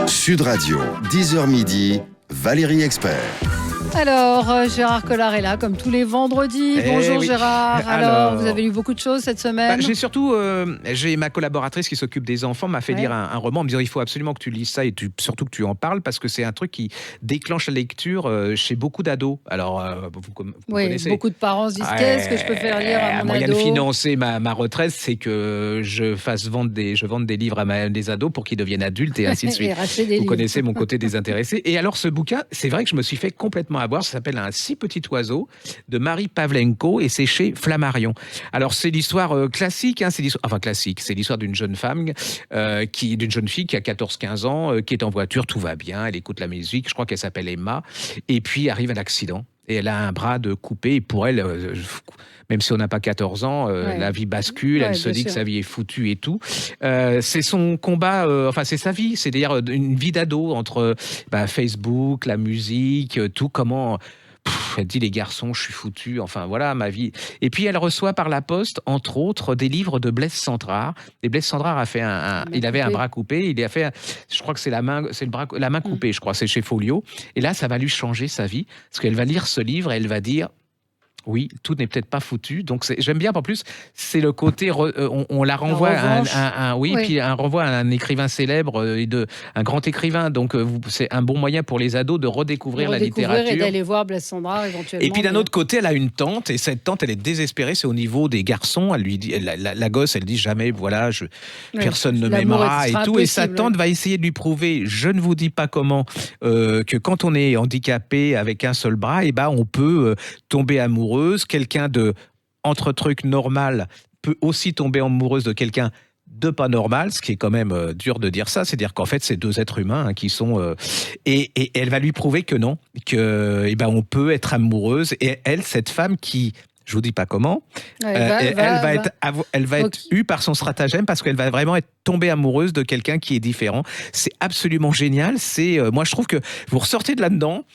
Sud Radio, 10h midi, Valérie Expert. Alors, Gérard Collard est là, comme tous les vendredis. Bonjour oui. Gérard. Alors, vous avez lu beaucoup de choses cette semaine? J'ai surtout, j'ai ma collaboratrice qui s'occupe des enfants, m'a fait lire un roman, en me disant il faut absolument que tu lises ça et surtout que tu en parles, parce que c'est un truc qui déclenche la lecture chez beaucoup d'ados. Alors, vous connaissez. Beaucoup de parents se disent qu'est-ce que je peux faire lire à mon ado? Moyen de financer ma retraite, c'est que je vende des livres à des ados pour qu'ils deviennent adultes et ainsi de suite. Vous connaissez mon côté désintéressé. Et alors, ce bouquin, c'est vrai que je me suis fait complètement avoir. Ça s'appelle Un si petit oiseau de Marie Pavlenko et c'est chez Flammarion. Alors c'est l'histoire classique, c'est l'histoire d'une jeune femme, d'une jeune fille qui a 14-15 ans, qui est en voiture, tout va bien, elle écoute la musique, je crois qu'elle s'appelle Emma, et puis arrive un accident. Et elle a un bras de coupé, et pour elle, même si on n'a pas 14 ans, la vie bascule, elle se dit que sa vie est foutue et tout. C'est son combat, c'est sa vie, c'est-à-dire une vie d'ado entre Facebook, la musique, tout, comment... Elle dit les garçons, je suis foutu, enfin voilà ma vie. Et puis elle reçoit par la poste, entre autres, des livres de Blaise Cendrars. Et Blaise Cendrars a fait il avait un bras coupé, il a fait, je crois que c'est la main coupée, je crois, c'est chez Folio. Et là, ça va lui changer sa vie, parce qu'elle va lire ce livre et elle va dire. Oui, tout n'est peut-être pas foutu. Donc j'aime bien. En plus, c'est le côté on la renvoie puis un renvoi à un écrivain célèbre un grand écrivain. Donc c'est un bon moyen pour les ados de redécouvrir la littérature et d'aller voir Blaise Cendrars éventuellement. Et puis d'un autre côté, elle a une tante et cette tante, elle est désespérée. C'est au niveau des garçons. Elle lui dit, la gosse, elle dit jamais, voilà, personne ne m'aimera et tout. Et sa tante va essayer de lui prouver, je ne vous dis pas comment, que quand on est handicapé avec un seul bras, on peut tomber amoureux. Quelqu'un de entre trucs normal peut aussi tomber amoureuse de quelqu'un de pas normal, ce qui est quand même dur de dire ça, c'est-à-dire qu'en fait c'est deux êtres humains qui sont et elle va lui prouver que non, que on peut être amoureuse, et elle, cette femme qui, je vous dis pas comment, elle va être eue par son stratagème, parce qu'elle va vraiment être tombée amoureuse de quelqu'un qui est différent. C'est absolument génial. Moi je trouve que vous ressortez de là-dedans.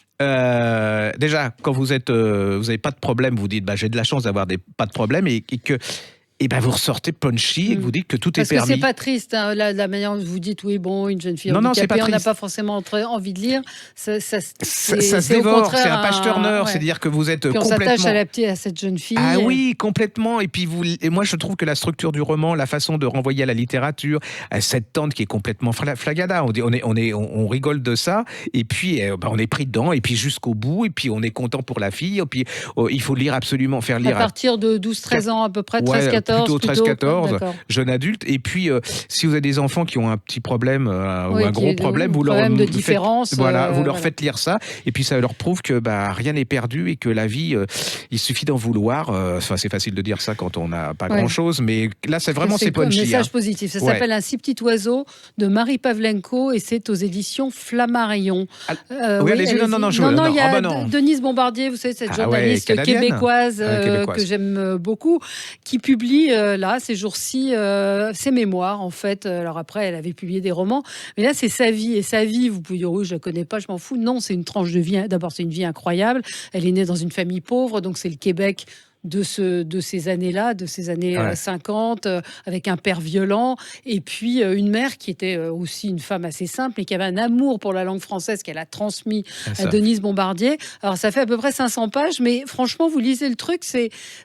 Déjà, quand vous avez pas de problème, vous dites j'ai de la chance d'avoir pas de problème, et que vous ressortez punchy et que vous dites que tout est permis. Parce que c'est pas triste, la manière dont vous dites une jeune fille handicapée, on n'a pas forcément envie de lire. Ça se dévore, c'est un page-turner, c'est-à-dire que vous êtes complètement... On s'attache à cette jeune fille. Ah oui, complètement. Et puis moi je trouve que la structure du roman, la façon de renvoyer à la littérature, à cette tante qui est complètement flagada, on rigole de ça, et puis on est pris dedans, et puis jusqu'au bout, et puis on est content pour la fille, et puis il faut faire lire... À partir de 12-13 ans à peu près, 13-14. Plutôt 13-14, jeune adulte. Et puis, si vous avez des enfants qui ont un petit problème ou un gros problème, vous leur faites lire ça. Et puis, ça leur prouve que rien n'est perdu et que la vie, il suffit d'en vouloir. C'est facile de dire ça quand on n'a pas grand-chose, mais là, c'est punchy. Un message positif. Ça s'appelle Un si petit oiseau de Marie Pavlenko et c'est aux éditions Flammarion. Allez-y. Non. Il y a Denise Bombardier, vous savez, cette journaliste québécoise que j'aime beaucoup, qui publie là, ces jours-ci, ses mémoires, en fait. Alors après, elle avait publié des romans, mais là, c'est sa vie. Et sa vie, vous pouvez dire, oui, je la connais pas, je m'en fous. Non, c'est une tranche de vie. D'abord, c'est une vie incroyable. Elle est née dans une famille pauvre, donc c'est le Québec de ces années-là, de ces années 50, avec un père violent, et puis une mère qui était aussi une femme assez simple, mais qui avait un amour pour la langue française qu'elle a transmis à Denise Bombardier. Alors ça fait à peu près 500 pages, mais franchement, vous lisez le truc,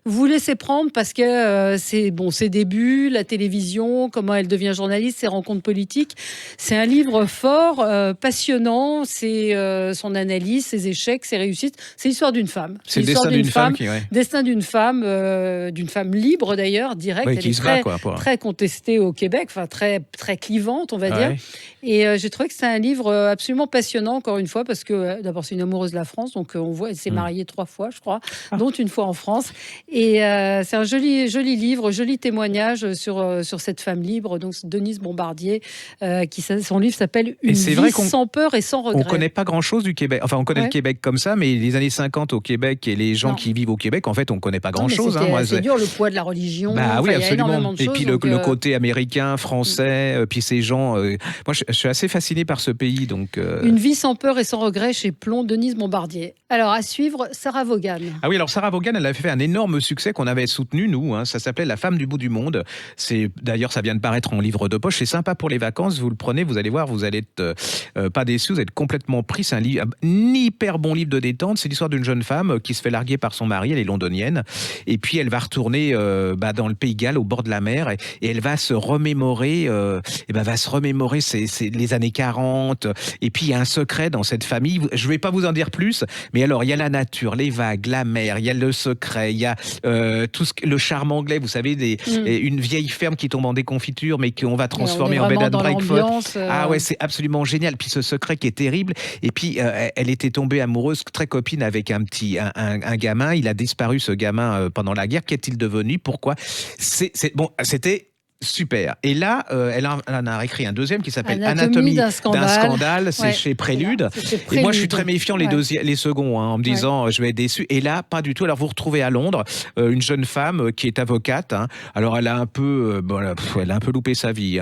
vous vous laissez prendre, parce que ses débuts, la télévision, comment elle devient journaliste, ses rencontres politiques. C'est un livre fort, passionnant, c'est son analyse, ses échecs, ses réussites. C'est l'histoire d'une femme. C'est le destin d'une femme destin d'une femme libre d'ailleurs, directe, elle est très contestée au Québec, très, très clivante, on va dire. Et j'ai trouvé que c'est un livre absolument passionnant, encore une fois, parce que d'abord c'est une amoureuse de la France, donc on voit, elle s'est mariée 3 fois, je crois, dont une fois en France. Et c'est un joli livre, joli témoignage sur cette femme libre, donc Denise Bombardier, son livre s'appelle Une vie sans peur et sans regret. On connaît pas grand-chose du Québec. Enfin, on connaît le Québec comme ça, mais les années 50 au Québec et les gens qui vivent au Québec, en fait, on connaît comprenais pas grand-chose. C'est dur, le poids de la religion. Oui, absolument. Et puis le côté américain, français, puis ces gens. Moi, je suis assez fasciné par ce pays. Donc, Une vie sans peur et sans regret chez Plon, Denise Bombardier. Alors, à suivre, Sarah Vaughan. Ah oui, alors Sarah Vaughan, elle avait fait un énorme succès qu'on avait soutenu, nous. Ça s'appelait La femme du bout du monde. D'ailleurs, ça vient de paraître en livre de poche. C'est sympa pour les vacances. Vous le prenez, vous allez voir, vous allez être pas déçus, vous êtes complètement pris. C'est un hyper bon livre de détente. C'est l'histoire d'une jeune femme qui se fait larguer par son mari. Elle est londonienne. Et puis, elle va retourner dans le Pays de Galles, au bord de la mer. Et elle va se remémorer, c'est les années 40. Et puis, il y a un secret dans cette famille. Je ne vais pas vous en dire plus. Mais alors, il y a la nature, les vagues, la mer, il y a le secret, il y a le charme anglais. Vous savez, une vieille ferme qui tombe en déconfiture, mais qu'on va transformer en bed and breakfast. Ah ouais, c'est absolument génial. Puis ce secret qui est terrible. Et puis, elle était tombée amoureuse, très copine avec un gamin. Il a disparu, ce gamin, pendant la guerre. Qu'est-il devenu? Pourquoi? C'était super. Et là, elle en a écrit un deuxième qui s'appelle Anatomie d'un scandale. C'est chez Prélude. Et moi, je suis très méfiant les seconds, en me disant je vais être déçu. Et là, pas du tout. Alors, vous retrouvez à Londres une jeune femme qui est avocate. Alors, elle a un peu, elle a un peu loupé sa vie.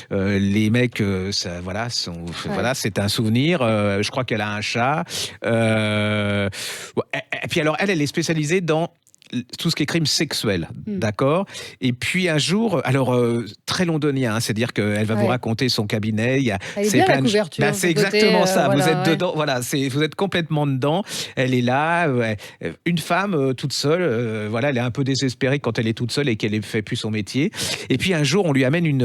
Les mecs, c'est un souvenir. Je crois qu'elle a un chat. Et puis alors, elle est spécialisée dans tout ce qui est crime sexuel, d'accord. Et puis un jour, alors très londonien, c'est-à-dire qu'elle va vous raconter son cabinet. C'est bien la couverture. C'est exactement ça. Vous êtes dedans. Voilà, vous êtes complètement dedans. Elle est là, une femme toute seule. Elle est un peu désespérée quand elle est toute seule et qu'elle ne fait plus son métier. Et puis un jour, on lui amène une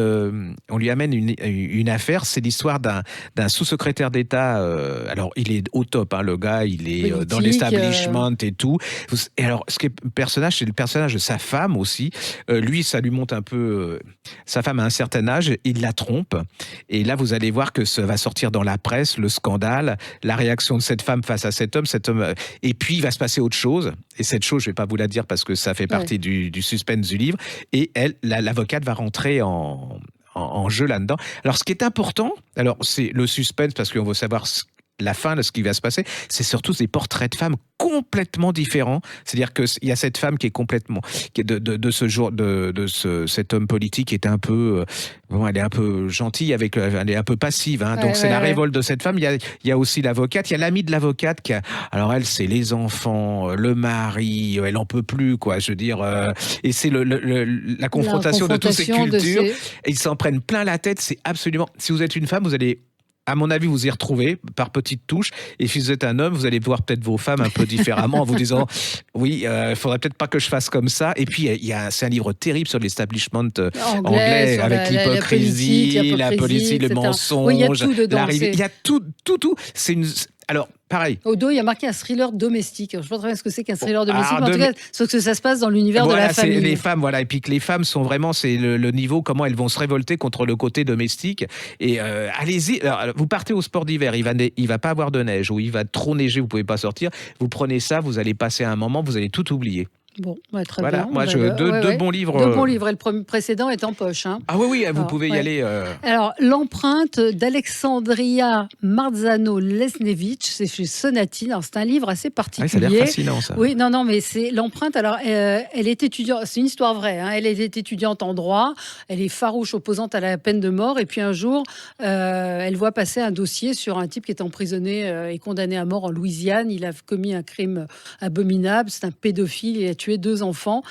affaire. C'est l'histoire d'un sous-secrétaire d'État. Alors il est au top, le gars. Il est politique, dans l'establishment et tout. Et alors, ce qui est personnage, c'est le personnage de sa femme aussi. Lui, ça lui monte un peu. Sa femme a un certain âge, il la trompe. Et là, vous allez voir que ça va sortir dans la presse, le scandale, la réaction de cette femme face à cet homme. Et puis, il va se passer autre chose. Et cette chose, je ne vais pas vous la dire parce que ça fait partie du suspense du livre. Et l'avocate va rentrer en jeu là-dedans. Alors, ce qui est important, c'est le suspense parce qu'on veut savoir la fin de ce qui va se passer, c'est surtout des portraits de femmes complètement différents. C'est-à-dire qu'il y a cette femme qui est complètement cet homme politique qui est un peu elle est un peu gentille elle est un peu passive. Donc c'est la révolte de cette femme. Il y a aussi l'avocate. Il y a l'amie de l'avocate alors elle, c'est les enfants, le mari. Elle en peut plus, quoi. Je veux dire. Et c'est la confrontation de toutes ces cultures. Et ils s'en prennent plein la tête. C'est absolument. Si vous êtes une femme, vous allez, à mon avis, vous y retrouvez par petites touches. Et si vous êtes un homme, vous allez voir peut-être vos femmes un peu différemment en vous disant oui, faudrait peut-être pas que je fasse comme ça. Et puis, c'est un livre terrible sur l'establishment anglais avec l'hypocrisie, la politique, le mensonge. Il y a tout dedans. Il y a tout. Alors, pareil. Au dos, il y a marqué un thriller domestique. Je ne sais pas très bien ce que c'est qu'un thriller domestique, mais en tout cas, sauf que ça se passe dans l'univers de la famille. C'est les femmes, et puis que les femmes sont vraiment, c'est le niveau, comment elles vont se révolter contre le côté domestique. Et allez-y, alors, vous partez au sport d'hiver, il va pas avoir de neige, ou il va trop neiger, vous pouvez pas sortir. Vous prenez ça, vous allez passer un moment, vous allez tout oublier. Bon, très bien. Moi, deux bons livres. Deux bons livres, et le précédent est en poche. Ah oui, vous pouvez y aller. Alors, L'empreinte d'Alexandria Marzano-Lesnevich, c'est chez Sonatine. Alors, c'est un livre assez particulier. Ça a l'air fascinant, ça. Oui, non, mais c'est l'empreinte. Alors, elle est étudiante, c'est une histoire vraie. Elle est étudiante en droit. Elle est farouche, opposante à la peine de mort. Et puis, un jour, elle voit passer un dossier sur un type qui est emprisonné et condamné à mort en Louisiane. Il a commis un crime abominable. C'est un pédophile. Il a tué 2 enfants.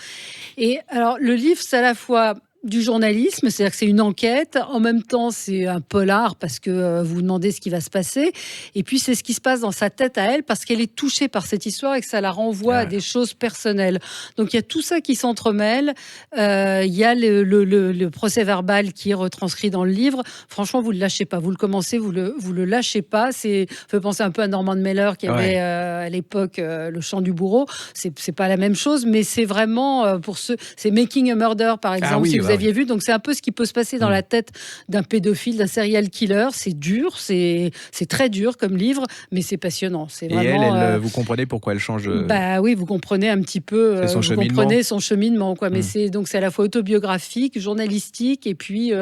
Et alors, le livre, c'est à la fois du journalisme, c'est-à-dire que c'est une enquête, en même temps c'est un polar parce que vous vous demandez ce qui va se passer, et puis c'est ce qui se passe dans sa tête à elle parce qu'elle est touchée par cette histoire et que ça la renvoie à des choses personnelles. Donc il y a tout ça qui s'entremêle, il y a le procès verbal qui est retranscrit dans le livre. Franchement, vous ne le lâchez pas, vous le commencez, vous le lâchez pas. C'est fait penser un peu à Norman Mailer qui avait à l'époque Le Chant du bourreau. C'est pas la même chose, mais c'est vraiment pour ceux, c'est Making a Murder par exemple, si vous aviez vu. Donc c'est un peu ce qui peut se passer dans la tête d'un pédophile, d'un serial killer. C'est dur, c'est très dur comme livre, mais c'est passionnant. C'est vraiment, elle, vous comprenez pourquoi elle change. Bah oui, vous comprenez un petit peu. Son comprenez son cheminement, quoi. Mais c'est à la fois autobiographique, journalistique, et puis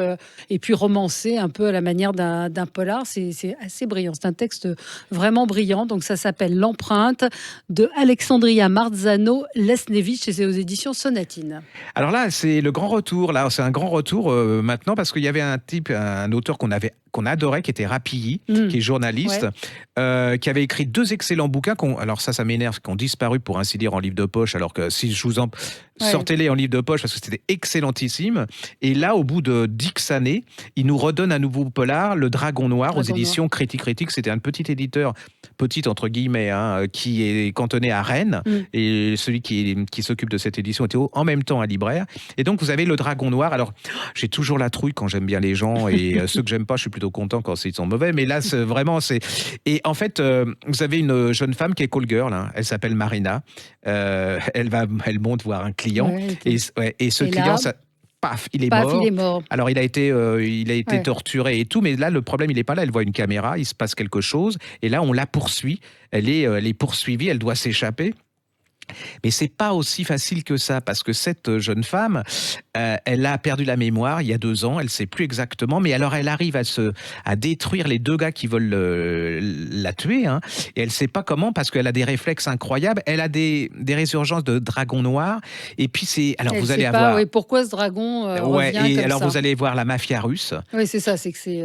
romancé un peu à la manière d'un polar. C'est assez brillant. C'est un texte vraiment brillant. Donc ça s'appelle L'Empreinte de Alexandria Marzano-Lesnevich et c'est aux éditions Sonatine. Alors là, c'est le grand retour. Là, c'est un grand retour maintenant parce qu'il y avait un auteur qu'on adorait, qui était Rapilly, qui est journaliste, qui avait écrit 2 excellents bouquins. Alors ça m'énerve, qui ont disparu pour ainsi dire en livre de poche. Alors que si je vous en sortez-les en livre de poche parce que c'était excellentissime. Et là, au bout de 10 années, il nous redonne un nouveau polar, Le Dragon Noir, aux éditions Critique. C'était un petit éditeur, petit entre guillemets, qui est cantonné à Rennes. Et celui qui s'occupe de cette édition était en même temps un libraire. Et donc, vous avez Le Dragon Noir. Alors, j'ai toujours la trouille quand j'aime bien les gens et ceux que j'aime pas, je suis plutôt content quand ils sont mauvais. Mais là, c'est... Et en fait, vous avez une jeune femme qui est call girl. Elle s'appelle Marina. Elle monte voir un client. Et ce client... Paf, il est mort. Alors, il a été torturé et tout, mais là, le problème, il n'est pas là. Elle voit une caméra, il se passe quelque chose, et là, on la poursuit. Elle est poursuivie, elle doit s'échapper. Mais c'est pas aussi facile que ça, parce que cette jeune femme, elle a perdu la mémoire il y a 2 ans, elle sait plus exactement, mais alors elle arrive à détruire les 2 gars qui veulent la tuer, et elle sait pas comment, parce qu'elle a des réflexes incroyables, elle a des résurgences de dragon noir, et puis vous allez avoir... pourquoi ce dragon revient comme ça. Vous allez voir la mafia russe. Oui, c'est ça, c'est que c'est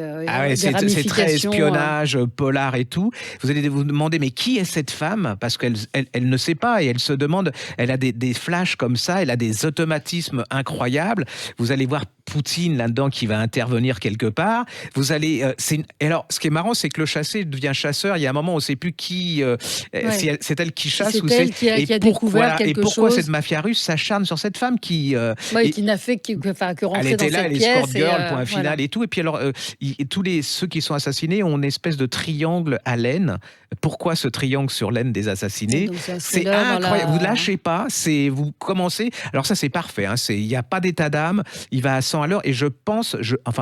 c'est très espionnage, polar et tout. Vous allez vous demander, mais qui est cette femme? Parce qu'elle ne sait pas, et elle se demande, elle a des flashs comme ça, elle a des automatismes incroyables. Vous allez voir Poutine là-dedans qui va intervenir quelque part. Vous allez, et alors, ce qui est marrant, c'est que le chassé devient chasseur. Il y a un moment, on ne sait plus qui, si c'est elle qui chasse, c'est elle qui a découvert quelque chose. Et pourquoi cette mafia russe s'acharne sur cette femme qui n'a fait que rentrer elle était dans là, cette elle pièce. est escort girl, point final et tout. Et puis alors, tous ceux qui sont assassinés ont une espèce de triangle à l'aine. Pourquoi ce triangle sur l'aine des assassinés? C'est incroyable. Vous lâchez pas. Vous commencez. Alors ça, c'est parfait. Il n'y a pas d'état d'âme. Il va à 100 à l'heure. Et je pense,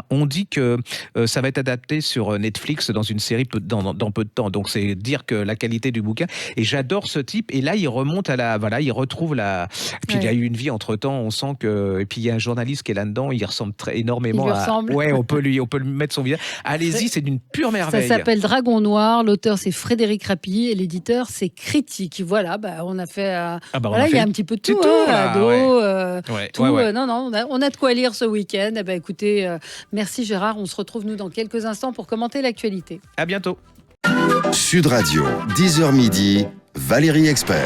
on dit que ça va être adapté sur Netflix dans une série dans peu de temps. Donc c'est dire que la qualité du bouquin. Et j'adore ce type. Et là, il remonte il retrouve la. Et puis il y a eu une vie entre temps. On sent que. Et puis il y a un journaliste qui est là-dedans. Il ressemble énormément Ouais, on peut lui mettre son visage. Allez-y, c'est d'une pure merveille. Ça s'appelle Dragon Noir. L'auteur, c'est Frédéric Rapilly et l'éditeur, c'est Critique. Voilà, on a fait. Il y a un petit peu de tout, ado, tout. Non, on a de quoi lire ce week-end. Écoutez, merci Gérard. On se retrouve nous dans quelques instants pour commenter l'actualité. À bientôt. Sud Radio, 10h midi, Valérie Expert.